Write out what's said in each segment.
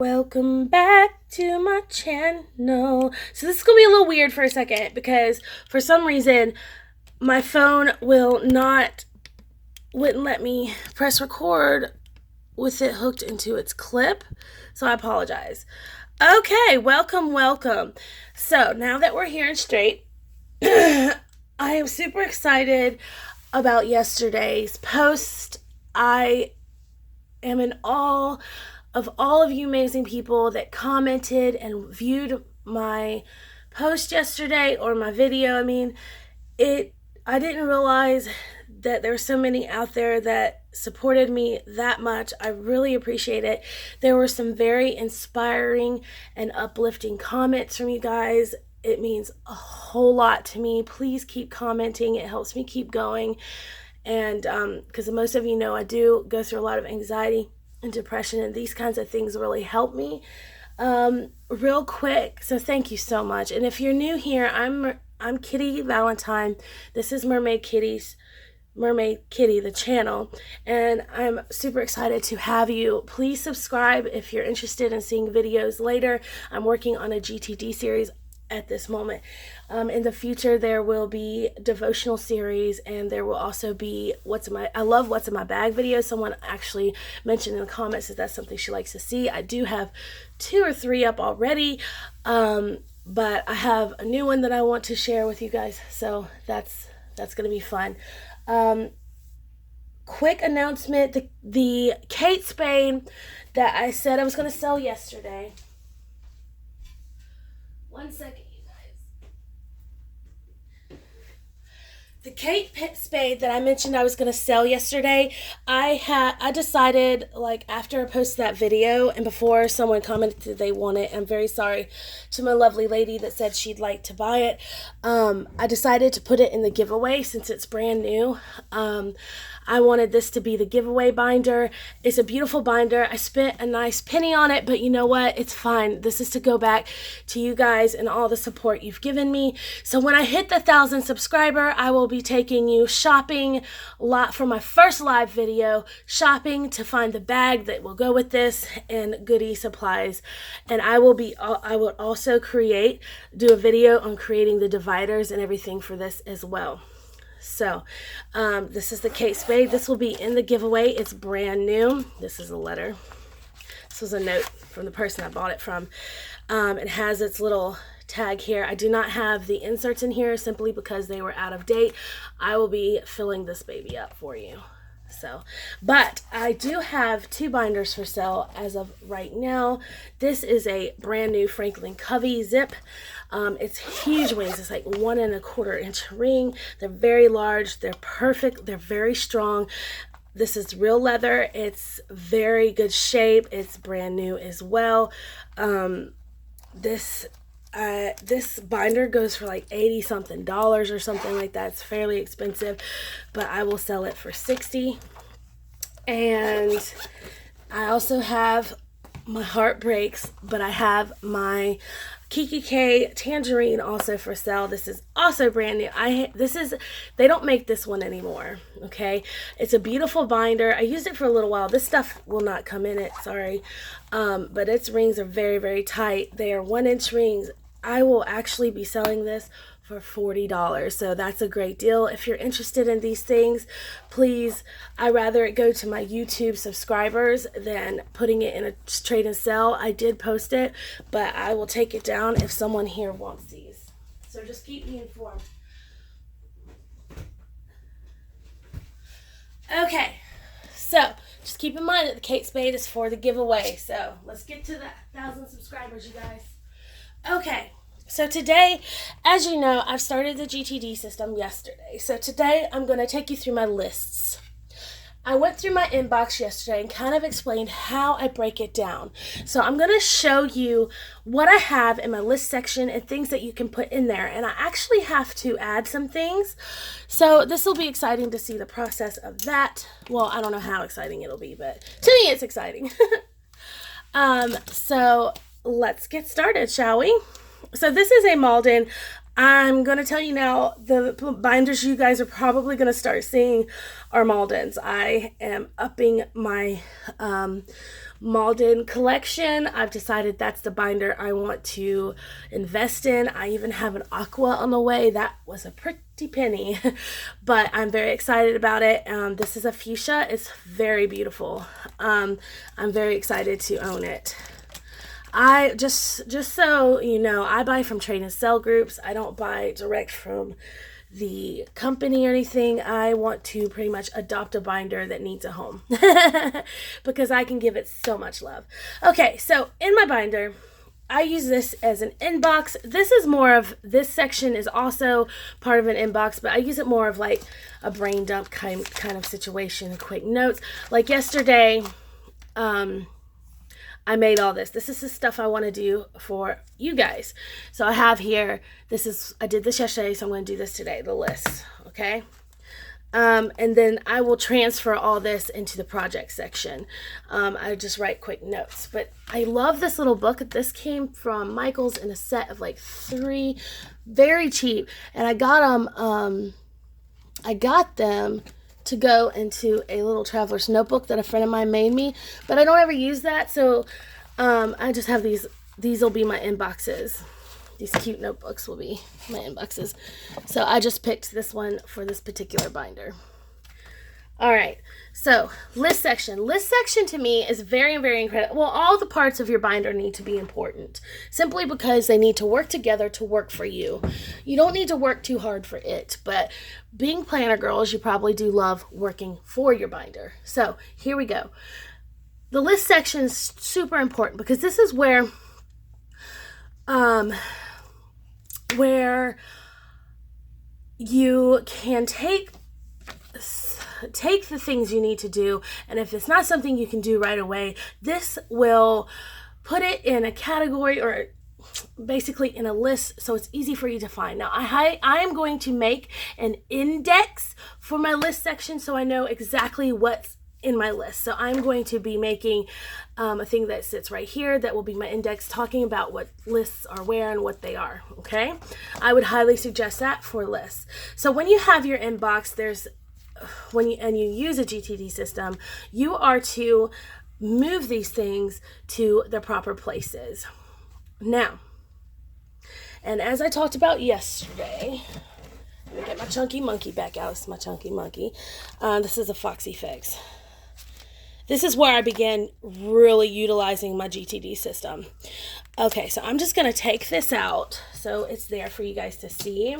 Welcome back to my channel. So this is gonna be a little weird for a second because for some reason my phone wouldn't let me press record with it hooked into its clip. So I apologize. Okay, welcome. So now that we're here and straight, I am super excited about yesterday's post. I am in awe of all of you amazing people that commented and viewed my post yesterday or my video. I didn't realize that there were so many out there that supported me that much. I really appreciate it. There were some very inspiring and uplifting comments from you guys. It means a whole lot to me. Please keep commenting. It helps me keep going. And because most of you know, I do go through a lot of anxiety and depression, and these kinds of things really help me real quick. So thank you so much. And if you're new here, I'm Kitty Valentine. This is Mermaid Kitty, the channel, and I'm super excited to have you. Please subscribe if you're interested in seeing videos later. I'm working on a GTD series at this moment. In the future, there will be devotional series, and there will also be I love what's in my bag videos. Someone actually mentioned in the comments that that's something she likes to see. I do have 2 or 3 up already, but I have a new one that I want to share with you guys, so that's gonna be fun. Quick announcement: the Kate Spade that I said I was gonna sell yesterday. One second, you guys. The Kate Spade that I mentioned I was going to sell yesterday, I decided, like, after I posted that video and before someone commented that they want it, I'm very sorry to my lovely lady that said she'd like to buy it. I decided to put it in the giveaway since it's brand new. I wanted this to be the giveaway binder. It's a beautiful binder. I spent a nice penny on it, but you know what? It's fine. This is to go back to you guys and all the support you've given me. So when I hit the 1,000 subscriber, I will be taking you shopping for my first live video, shopping to find the bag that will go with this and goodie supplies. And I will also do a video on creating the dividers and everything for this as well. So this is the Kate Spade. This will be in the giveaway. It's brand new. This is a letter. This was a note from the person I bought it from. It has its little tag here. I do not have the inserts in here simply because they were out of date. I will be filling this baby up for you. But I do have 2 binders for sale as of right now. This is a brand new Franklin Covey zip. It's huge wings. It's like 1 1/4 inch ring. They're very large. They're perfect. They're very strong. This is real leather. It's very good shape. It's brand new as well. This binder goes for like $80-something or something like that. It's fairly expensive, but I will sell it for $60. And I also have my Heart Breaks, but I have my Kiki K Tangerine also for sale. This is also brand new. They don't make this one anymore. Okay, it's a beautiful binder. I used it for a little while. This stuff will not come in it, sorry, but its rings are very, very tight. They are 1-inch rings. I will actually be selling this for $40, so that's a great deal. If you're interested in these things, please, I'd rather it go to my YouTube subscribers than putting it in a trade and sell. I did post it, but I will take it down if someone here wants these. So just keep me informed. Okay, so just keep in mind that the Kate Spade is for the giveaway. So let's get to the 1,000 subscribers, you guys. Okay. So today, as you know, I've started the GTD system yesterday. So today I'm going to take you through my lists. I went through my inbox yesterday and kind of explained how I break it down. So I'm going to show you what I have in my list section and things that you can put in there. And I actually have to add some things. So this will be exciting to see the process of that. Well, I don't know how exciting it'll be, but to me it's exciting. So let's get started, shall we? So this is a Malden. I'm going to tell you now, the binders you guys are probably going to start seeing are Maldens. I am upping my Malden collection. I've decided that's the binder I want to invest in. I even have an aqua on the way. That was a pretty penny, but I'm very excited about it. This is a fuchsia. It's very beautiful. I'm very excited to own it. I just so you know, I buy from trade and sell groups. I don't buy direct from the company or anything. I want to pretty much adopt a binder that needs a home because I can give it so much love. Okay, so in my binder, I use this as an inbox. This section is also part of an inbox, but I use it more of like a brain dump kind of situation, quick notes. Like yesterday, I made all this. This is the stuff I want to do for you guys. So I have here, I did this yesterday, so I'm going to do this today, the list, okay? And then I will transfer all this into the project section. I just write quick notes. But I love this little book. This came from Michael's in a set of like 3, very cheap. And I got them to go into a little traveler's notebook that a friend of mine made me, but I don't ever use that, so I just have these will be my inboxes. These cute notebooks will be my inboxes. So I just picked this one for this particular binder. All right, so list section. List section to me is very, very incredible. Well, all the parts of your binder need to be important simply because they need to work together to work for you. You don't need to work too hard for it, but being planner girls, you probably do love working for your binder. So here we go. The list section is super important because this is where you can take the things you need to do, and if it's not something you can do right away, this will put it in a category or basically in a list so it's easy for you to find. Now I am going to make an index for my list section so I know exactly what's in my list. So I'm going to be making a thing that sits right here that will be my index, talking about what lists are where and what they are. Okay, I would highly suggest that for lists. So when you have your inbox, you use a GTD system, you are to move these things to the proper places. Now, and as I talked about yesterday, let me get my chunky monkey back out. This is my chunky monkey. This is a Foxy Fix. This is where I began really utilizing my GTD system. Okay, so I'm just going to take this out so it's there for you guys to see.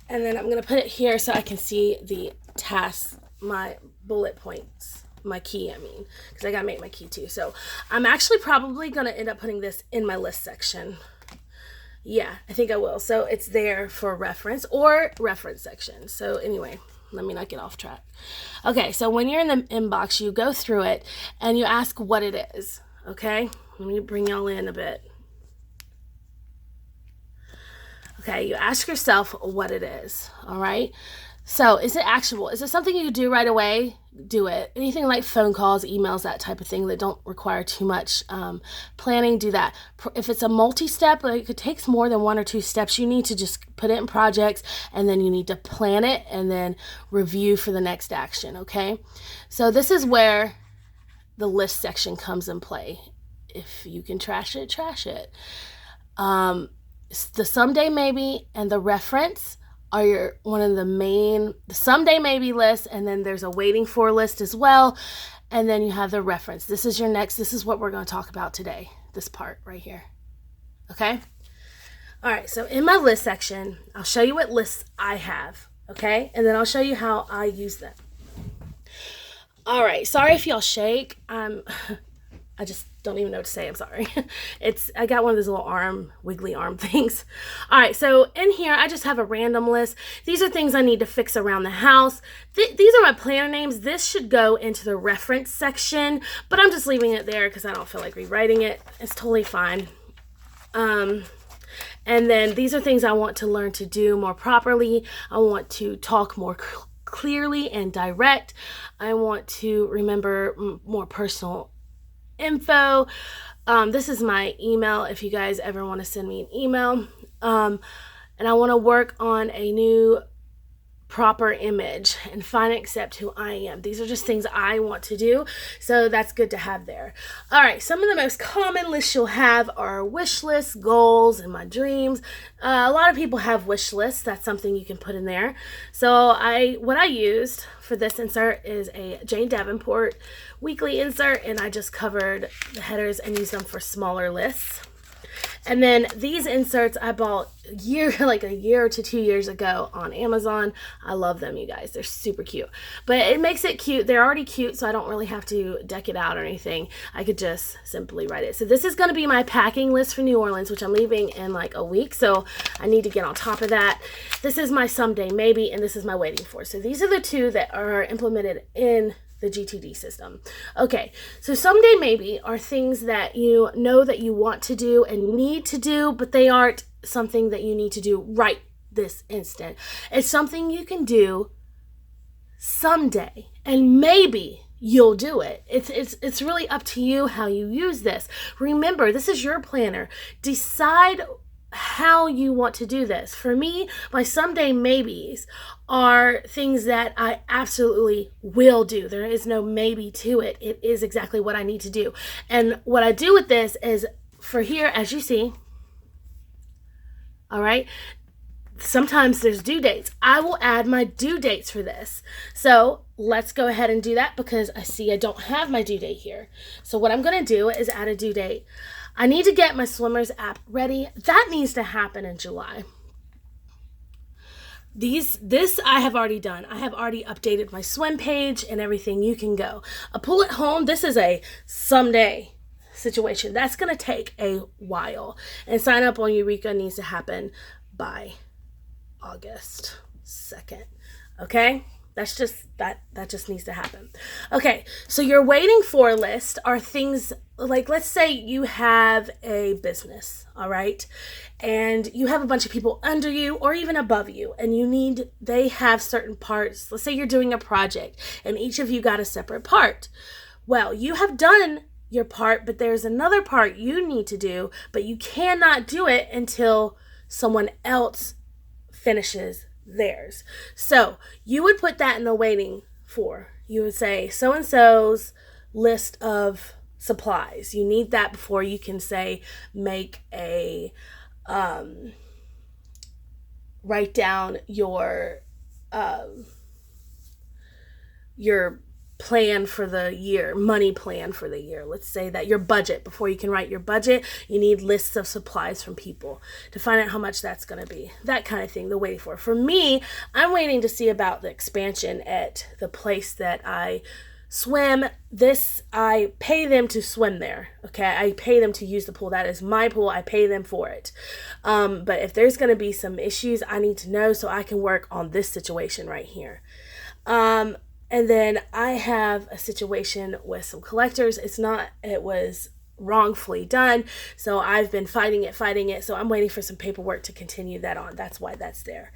And then I'm going to put it here so I can see the tasks, my bullet points, my key, because I got to make my key too. So I'm actually probably going to end up putting this in my list section. Yeah, I think I will. So it's there for reference or reference section. So anyway, let me not get off track. Okay, so when you're in the inbox, you go through it and you ask what it is. Okay, let me bring y'all in a bit. Okay, you ask yourself what it is. All right. So is it actionable? Is it something you do right away? Do it. Anything like phone calls, emails, that type of thing that don't require too much planning, do that. If it's a multi-step, like it takes more than 1 or 2 steps, you need to just put it in projects and then you need to plan it and then review for the next action, okay? So this is where the list section comes in play. If you can trash it, trash it. The someday maybe and the reference are one of the main, the someday maybe list, and then there's a waiting for list as well, and then you have the reference. This is what we're going to talk about today, this part right here. Okay? All right, so in my list section, I'll show you what lists I have, okay? And then I'll show you how I use them. All right, sorry if y'all shake. I just don't even know what to say. I'm sorry. I got one of those little wiggly arm things. All right, so in here, I just have a random list. These are things I need to fix around the house. These are my planner names. This should go into the reference section, but I'm just leaving it there because I don't feel like rewriting it. It's totally fine. And then these are things I want to learn to do more properly. I want to talk more clearly and direct. I want to remember more personal info. This is my email if you guys ever want to send me an email. And I want to work on a new proper image and finally accept who I am. These are just things I want to do, so that's good to have there. All right, some of the most common lists you'll have are wish lists, goals, and my dreams. A lot of people have wish lists. That's something you can put in there. So what I used for this insert is a Jane Davenport weekly insert, and I just covered the headers and used them for smaller lists. And then these inserts I bought like a year to 2 years ago on Amazon. I love them, you guys. They're super cute. But it makes it cute. They're already cute, so I don't really have to deck it out or anything. I could just simply write it. So this is going to be my packing list for New Orleans, which I'm leaving in like a week. So I need to get on top of that. This is my someday maybe, and this is my waiting for. So these are the two that are implemented in the GTD system. Okay, so someday maybe are things that you know that you want to do and need to do, but they aren't something that you need to do right this instant. It's something you can do someday, and maybe you'll do it. It's really up to you how you use this. Remember, this is your planner. Decide how you want to do this. For me, my someday maybes are things that I absolutely will do. There is no maybe to it. It is exactly what I need to do. And what I do with this is, for here, as you see, all right, sometimes there's due dates. I will add my due dates for this. So let's go ahead and do that, because I see I don't have my due date here. So what I'm going to do is add a due date. I need to get my Swimmers app ready. That needs to happen in July. This I have already done. I have already updated my swim page and everything. You can go. A pull at home, this is a someday situation. That's going to take a while. And sign up on Eureka needs to happen by August 2nd. Okay? That just needs to happen. Okay, so your waiting for list are things like, let's say you have a business, all right? And you have a bunch of people under you or even above you, and they have certain parts. Let's say you're doing a project and each of you got a separate part. Well, you have done your part, but there's another part you need to do, but you cannot do it until someone else finishes theirs. So you would put that in the waiting for. You would say so-and-so's list of supplies. You need that before you can say make a write down your plan for the year, money plan for the year. Let's say that your budget, before you can write your budget, you need lists of supplies from people to find out how much that's going to be. That kind of thing, the waiting for. For me, I'm waiting to see about the expansion at the place that I swim. I pay them to swim there. Okay, I pay them to use the pool. That is my pool. I pay them for it. But if there's going to be some issues, I need to know so I can work on this situation right here. And then I have a situation with some collectors. It was wrongfully done. So I've been fighting it. So I'm waiting for some paperwork to continue that on. That's why that's there.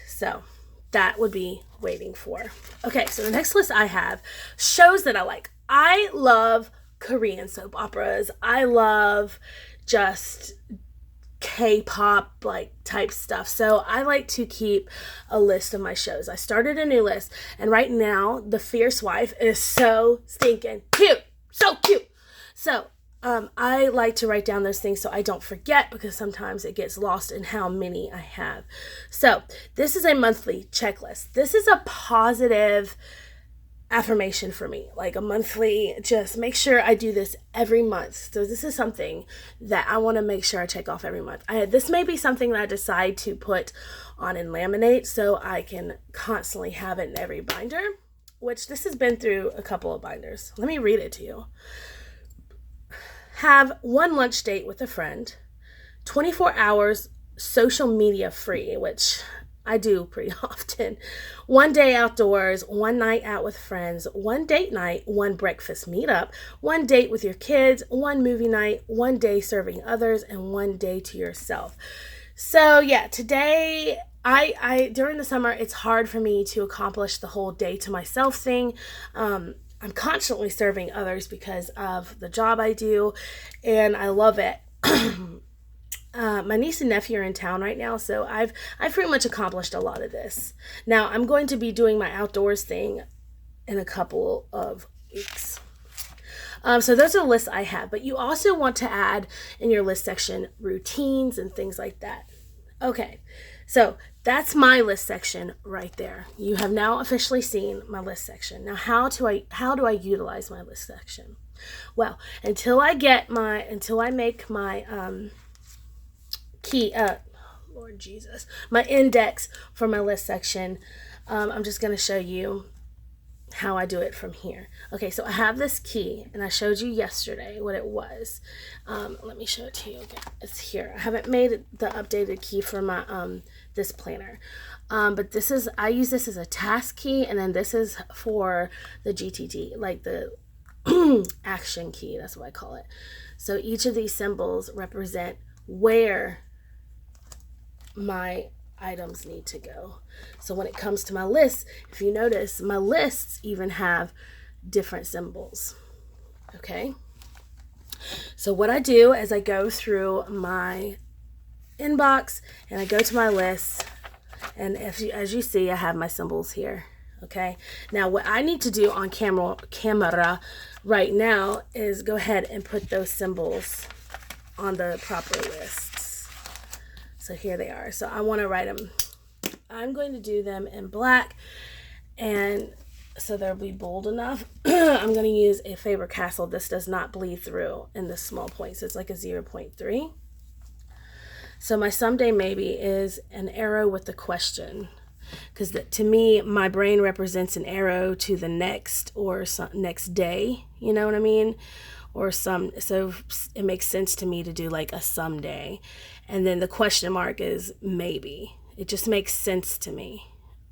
So that would be waiting for. Okay, so the next list I have shows that I like. I love Korean soap operas. I love just K-pop like type stuff. So I like to keep a list of my shows. I started a new list, and right now The Fierce Wife is so stinking cute. So cute. So I like to write down those things so I don't forget, because sometimes it gets lost in how many I have. So this is a monthly checklist. This is a positive affirmation for me, like a monthly, just make sure I do this every month. So this is something that I want to make sure I check off every month. This may be something that I decide to put on and laminate so I can constantly have it in every binder, which this has been through a couple of binders. Let me read it to you. Have one lunch date with a friend, 24 hours social media free, which I do pretty often. One day outdoors, one night out with friends, one date night, one breakfast meetup, one date with your kids, one movie night, one day serving others, and one day to yourself. So yeah, today, I during the summer, it's hard for me to accomplish the whole day to myself thing. I'm constantly serving others because of the job I do, and I love it. my niece and nephew are in town right now, so I've pretty much accomplished a lot of this. Now I'm going to be doing my outdoors thing in a couple of weeks. So those are the lists I have, but you also want to add in your list section routines and things like that. Okay, so that's my list section right there. You have now officially seen my list section. Now, how do I utilize my list section? Well, until I make my key, Lord Jesus, my index for my list section, I'm just going to show you how I do it from here. Okay, so I have this key, and I showed you yesterday what it was. Let me show it to you again. It's here. I haven't made the updated key for my this planner, but I use this as a task key, and then this is for the GTD, like the action key. That's what I call it. So each of these symbols represent where my items need to go. So when it comes to my list, if you notice, my lists even have different symbols. Okay, so what I do is I go through my inbox and I go to my list, and as you see, I have my symbols here. Okay, now what I need to do on camera right now is go ahead and put those symbols on the proper lists. So here they are. So I want to write them. I'm going to do them in black, and so they'll be bold enough. I'm going to use a Faber-Castell. This does not bleed through in the small points. So it's like a 0.3. So my someday maybe is an arrow with the question, because to me, my brain represents an arrow to the next or next day. You know what I mean? So it makes sense to me to do like a someday, and then the question mark is maybe. It just makes sense to me.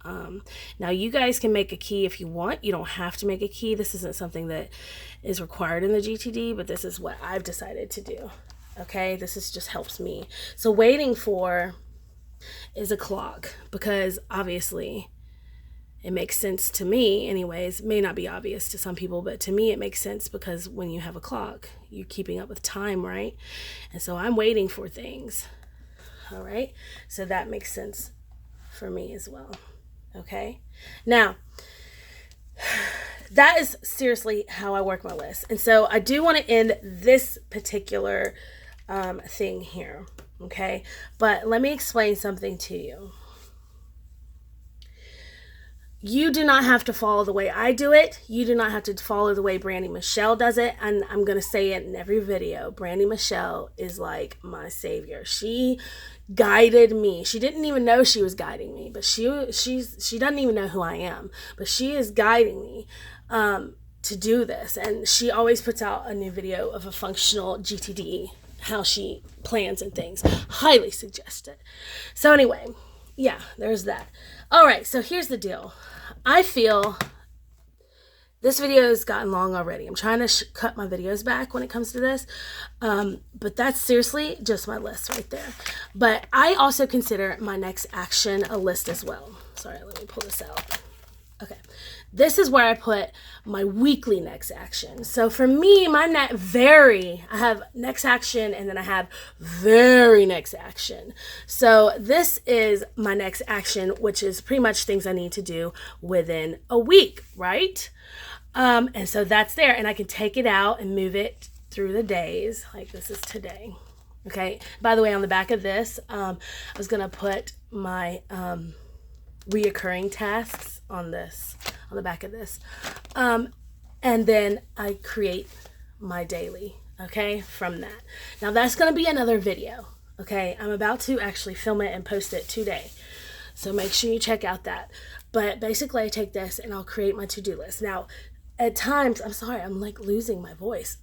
Now you guys can make a key if you want. You don't have to make a key. This isn't something that is required in the GTD, but this is what I've decided to do. Okay, just helps me. So waiting for is a clock, because obviously it makes sense to me anyways. It may not be obvious to some people, but to me it makes sense, because when you have a clock, you're keeping up with time, right? And so I'm waiting for things. All right, so that makes sense for me as well. Okay, now that is seriously how I work my list. And so I do want to end this particular thing here. Okay, but let me explain something to you. You do not have to follow the way I do it. You do not have to follow the way Brandy Michelle does it. And I'm going to say it in every video. Brandy Michelle is like my savior. She guided me. She didn't even know she was guiding me, but she doesn't even know who I am, but she is guiding me to do this. And she always puts out a new video of a functional GTD, how she plans and things. Highly suggest it. So anyway, yeah, there's that. All right, so here's the deal. I feel this video has gotten long already. I'm trying to cut my videos back when it comes to this, but that's seriously just my list right there. But I also consider my next action a list as well. Sorry, let me pull this out. Okay, this is where I put my weekly next action. So for me, I have next action, and then I have very next action. So this is my next action, which is pretty much things I need to do within a week, right? And so that's there, and I can take it out and move it through the days. Like this is today. Okay, by the way, on the back of this, I was gonna put my reoccurring tasks on the back of this, and then I create my daily, okay, from that. Now that's going to be another video, okay? I'm about to actually film it and post it today, so make sure you check out that. But basically I take this and I'll create my to-do list. Now at times, I'm sorry, I'm like losing my voice.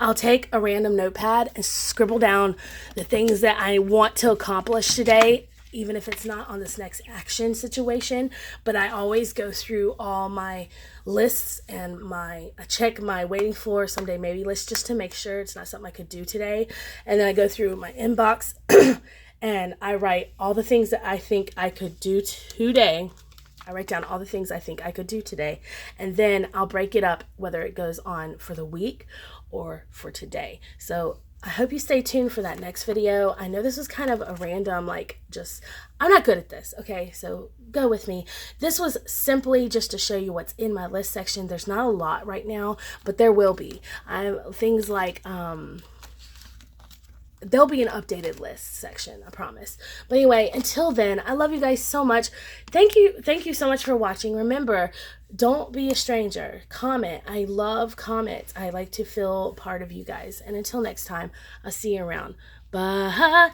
I'll take a random notepad and scribble down the things that I want to accomplish today, even if it's not on this next action situation. But I always go through all my lists and I check my waiting for someday maybe list, just to make sure it's not something I could do today. And then I go through my inbox and I write all the things that I think I could do today. I write down all the things I think I could do today, and then I'll break it up whether it goes on for the week or for today. So I hope you stay tuned for that next video. I know this was kind of a random, I'm not good at this, okay? So go with me. This was simply just to show you what's in my list section. There's not a lot right now, but there will be. Things like, there'll be an updated list section, I promise. But anyway, until then, I love you guys so much. Thank you so much for watching. Remember, don't be a stranger. Comment. I love comments. I like to feel part of you guys. And until next time, I'll see you around. Bye.